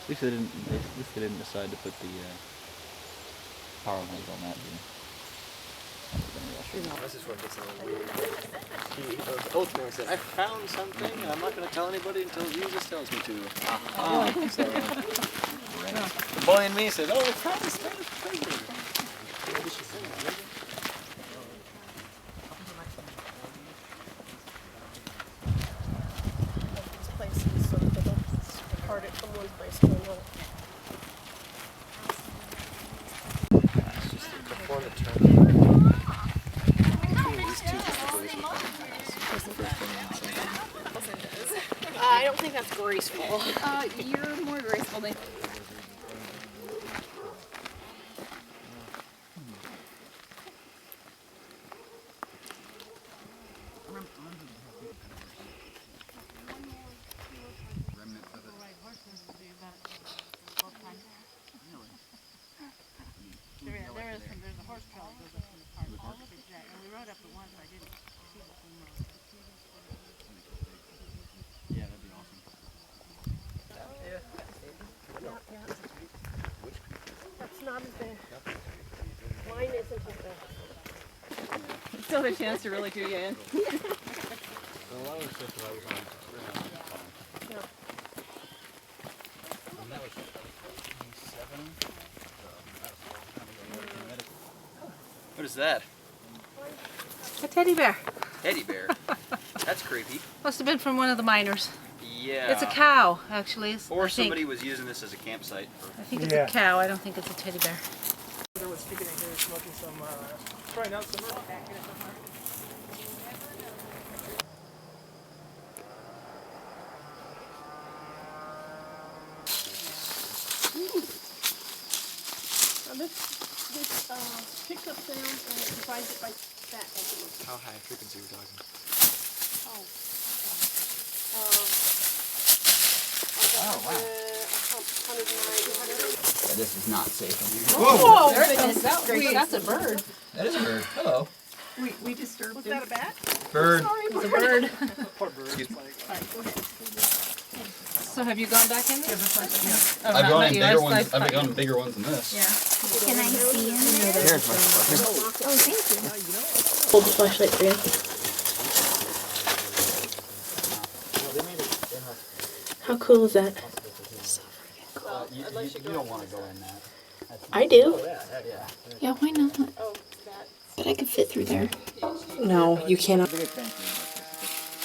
At least they didn't. At least they didn't decide to put the power lines on that. This is where it gets a little weird. The oath man said, "I found something, and I'm not going to tell anybody until Jesus tells me to." So, the boy in me said, "Oh, I found this treasure." Maybe she said it. Places so they don't depart it from one place to another. It's just before the turn. These two I don't think that's graceful. You're more graceful than. There's a horse trail that goes up from the park all the way to Jack. And we rode up it once, but I didn't see the full moon. Yeah, that'd be awesome. That's not as bad. Mine isn't as bad. Still have a chance to really do you in. Well, I was just I was on. Yeah. And that was 27. What is that? A teddy bear. Teddy bear. That's creepy. Must have been from one of the miners. Yeah. It's a cow, actually. Or somebody was using this as a campsite. I think it's a cow. I don't think it's a teddy bear. There was speaking in here smoking some, trying out some. This picks up sound and it divides it by that. How high frequency we're talking? Wow. 109, 100. Yeah, this is not safe on here. Whoa! That's a bird. That is a bird. Hello. We disturbed Was that a bat? Bird. It's a bird. Poor bird. So have you gone back in there? Oh, I've not gone in you. bigger I ones. I've thought gone you- bigger ones than this. Yeah. Can I see in there? Here's my stuff. Oh, thank you. Hold the flashlight for you. How cool is that? You don't want to go in that. I do. Yeah. Yeah, why not? But I could fit through there. No, you cannot. Big expansion.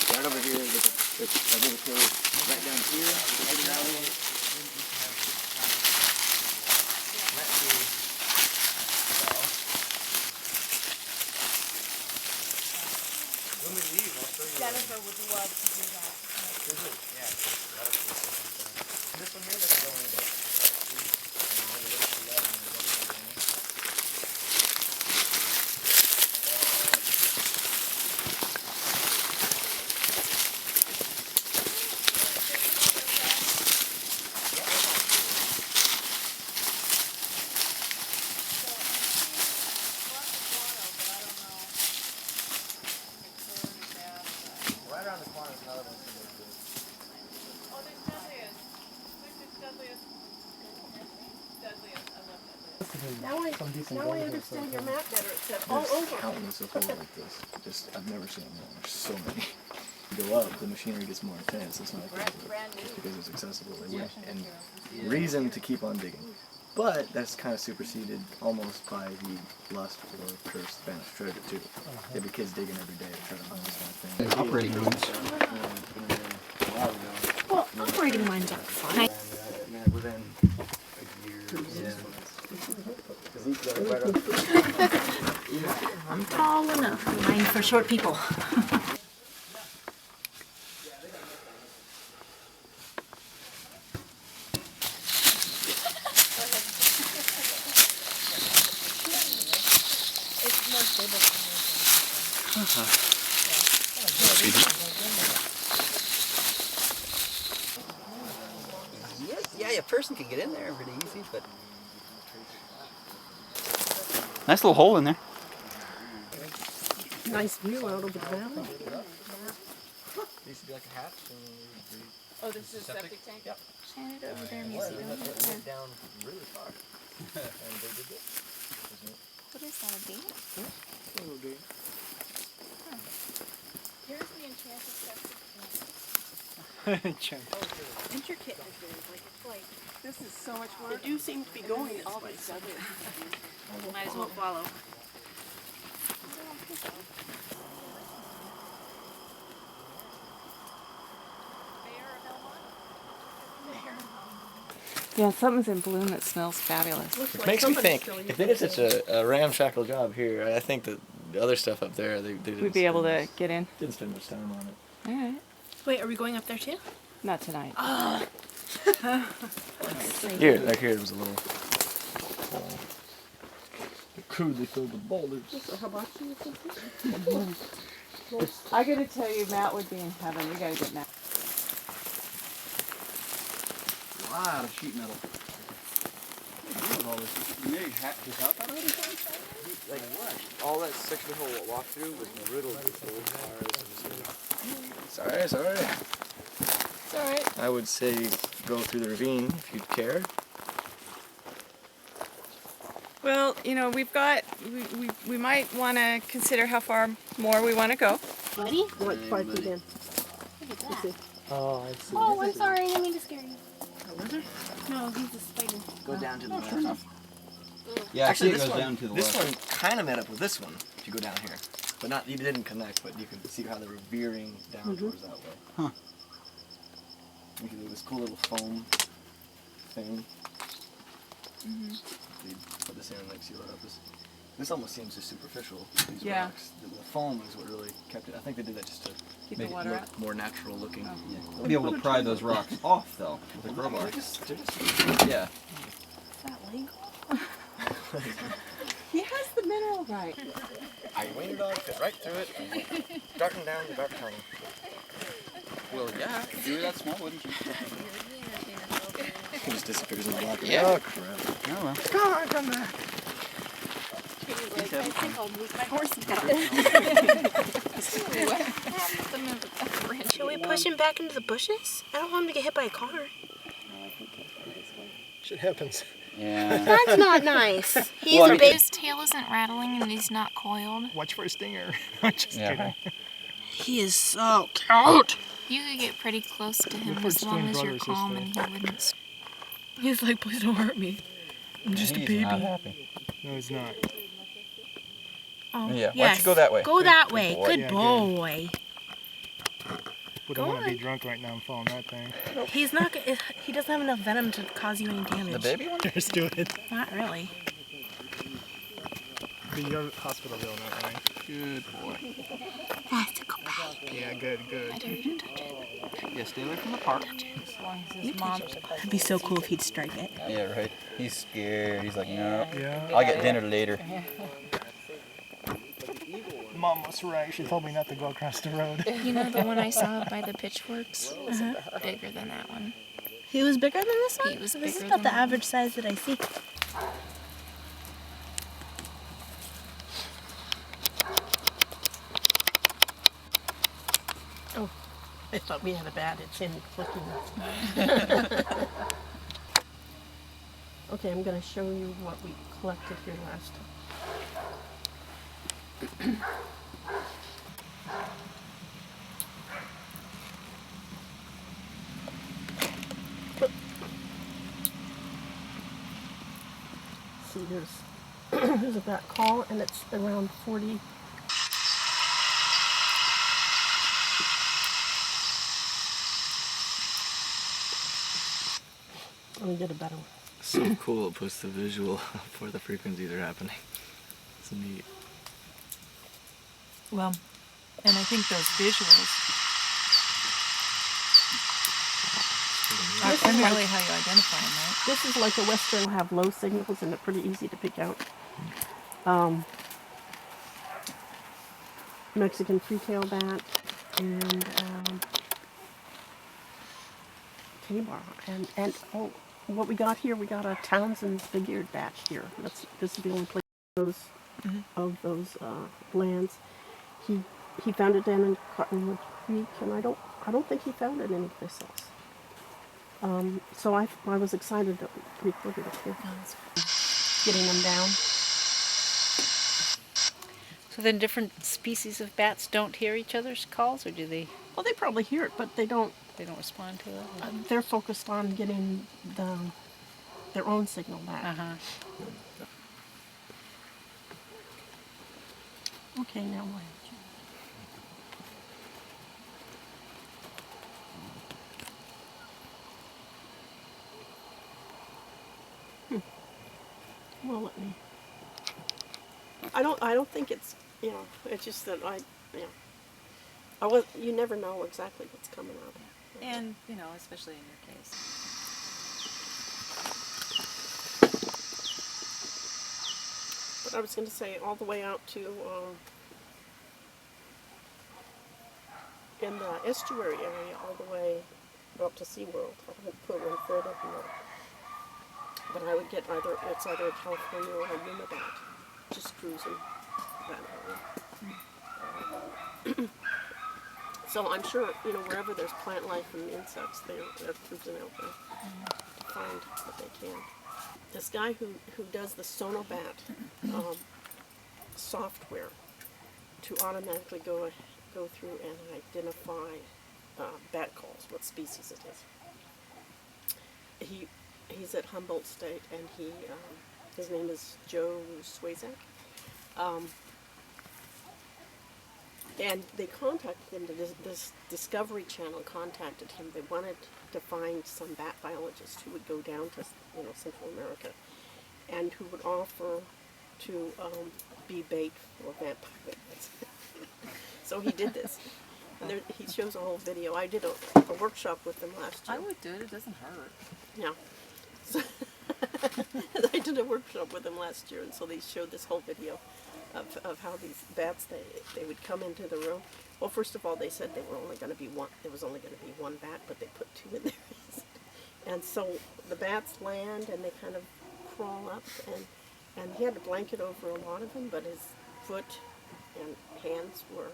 Right over here, there's a little curve. Right down here, right around here. When we leave, I'll show you. Jennifer would love to do that. Yeah. This one here doesn't go in. Right around the corner is another one. Oh, there's deadliest. There's deadliest. Deadliest. I love deadliest. Now I understand your map better. It said all over. Countless of holes like this. Just I've never seen them. There's so many. You go up, the machinery gets more intense. It's not just because it's accessible. And reason to keep on digging. But that's kind of superseded almost by the lust for cursed Spanish treasure too. There'd be kids digging every day to try to find this kind of thing. Operating rooms. Well, operating lines are fine. Within a year. I'm tall enough. Mine for short people. It's more stable. Yeah, a person can get in there pretty easy, but Nice little hole in there. Nice view out over the valley. used to be like a hatch. Oh, this is a septic tank? Yep. Shine it over there, It Missy. went down really far. And they did this. What is that, a gate? Here's the enchanted septic Intricate. It's like, This is so much they work. do seem to be going this way. Might as well follow. Yeah, something's in bloom that smells fabulous. It makes me think, if they did such a ramshackle job here, I think that the other stuff up there, they didn't We'd be able to spend- get in. Didn't spend much time on it. All right. Wait, are we going up there too? Not tonight. Here, like here, there was a little crudely filled with boulders. I gotta tell you, Matt would be in heaven. We gotta get Matt. A lot of sheet metal. All this. You made his house out of it? Like what? All that section of the whole walk through was riddled with old cars and Sorry. It's all right. I would say go through the ravine if you'd care. Well, you know, we've got. We might want to consider how far more we want to go. Buddy? Like 5 feet in. Look at that. Oh, I see. Oh, I'm sorry. I didn't mean to scare you. No, he's a spider. Go down to the left. Yeah, Actually, it this goes one, down to the this left. one kind of met up with this one if you go down here. But not, you didn't connect, but you can see how they were veering down towards that way. Huh. You can do this cool little foam thing. You put this in and like seal it up. This almost seems just superficial, these Yeah. rocks. The foam is what really kept it. I think they did that just to Keep make the it water look out. more natural looking. We'll be able to pry those rocks off though with a crowbar. They're just Yeah. Is that legal? He has the mineral right. I winged it on, fit right through it, and went darting down the dark tunnel. Well, yeah. You were that small, wouldn't you? He just disappears in the black. Yeah. Oh crap. Oh, well. Come back. I think I'll move my horsey down. Should we push him back into the bushes? I don't want him to get hit by a car. Shit happens. Yeah. That's not nice. He's Well, I a mean, big. His tail isn't rattling and he's not coiled. Watch for a stinger. I'm just kidding. He is so cute. You could get pretty close to him Before as long twin as you're brothers, calm this and thing. he wouldn't. He's like, please don't hurt me. I'm just a baby. No, he's not. Oh, Yeah, why don't yes. you go that way? Go that way. boy. Good Yeah, boy. Wouldn't Go want to be on. drunk right now and fall on that thing. He's not. He doesn't have enough venom to cause you any damage. The baby one? Just do it. Not really. Be your hospital bill, not mine. Good boy. That's a good boy. Yeah, good. I dare you to touch it. Yeah, stay away from the park. As long as his mom. It'd be so cool if he'd strike it. Yeah, right. He's scared. He's like, no. Yeah. I'll get dinner later. Mom was right. She told me not to go across the road. You know the one I saw by the pitchforks? Bigger than that one. He was bigger than this one? He was This is bigger about than the that average size that I see. Oh, I thought we had a bat. It's in clicking. Okay, I'm going to show you what we collected here last time. See, there's a bat call, and it's around 40. Let me get a better one. So cool, it puts the visual of where the frequencies are happening. It's neat. Well, and I think those visuals are primarily how you identify them, right? This is like a western, have low signals, and they're pretty easy to pick out. Mexican free-tail bat and K-bar. And oh, what we got here, we got a Townsend's big-eared bat here. This is the only place of those lands. He found it down in Cottonwood Creek, and I don't think he found it anyplace else. So I was excited that we recorded it here. Getting them down. So then different species of bats don't hear each other's calls, or do they? Well, they probably hear it, but they don't. They don't respond to it. They're focused on getting their own signal back. Okay, now what? Well, let me. I don't think it's, it's just that you never know exactly what's coming out. And especially in your case. But I was going to say all the way out to, in the estuary area, all the way up to SeaWorld. I haven't put one further than that. But I would get either a California or a Unibat, just cruising that area. So I'm sure, wherever there's plant life and insects, they're cruising out there to find what they can. This guy who does the Sonobat software to automatically go through and identify bat calls, what species it is. He's at Humboldt State, and his name is Joe Swazak. And they contacted him, this Discovery Channel contacted him. They wanted to find some bat biologists who would go down to Central America and who would offer to be bait for vampire bats. So he did this. And he shows a whole video. I did a workshop with them last year. I would do it. It doesn't hurt. Yeah. So I did a workshop with them last year, and so they showed this whole video of how these bats, they would come into the room. Well, first of all, they said there was only going to be one bat, but they put two in there. And so the bats land, and they kind of crawl up, and he had a blanket over a lot of them, but his foot and hands were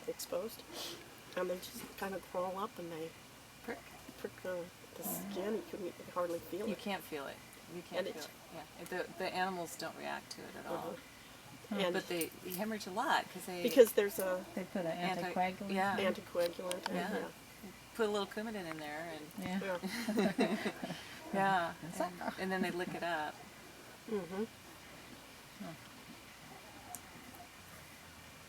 exposed. And they just kind of crawl up, and they prick the skin. He couldn't hardly feel it. You can't feel it. You can't feel it. Yeah. The animals don't react to it at all. But they hemorrhage a lot because there's they put an anticoagulant. Anticoagulant. Yeah. Put a little Coumadin in there, and Yeah. and then they lick it up.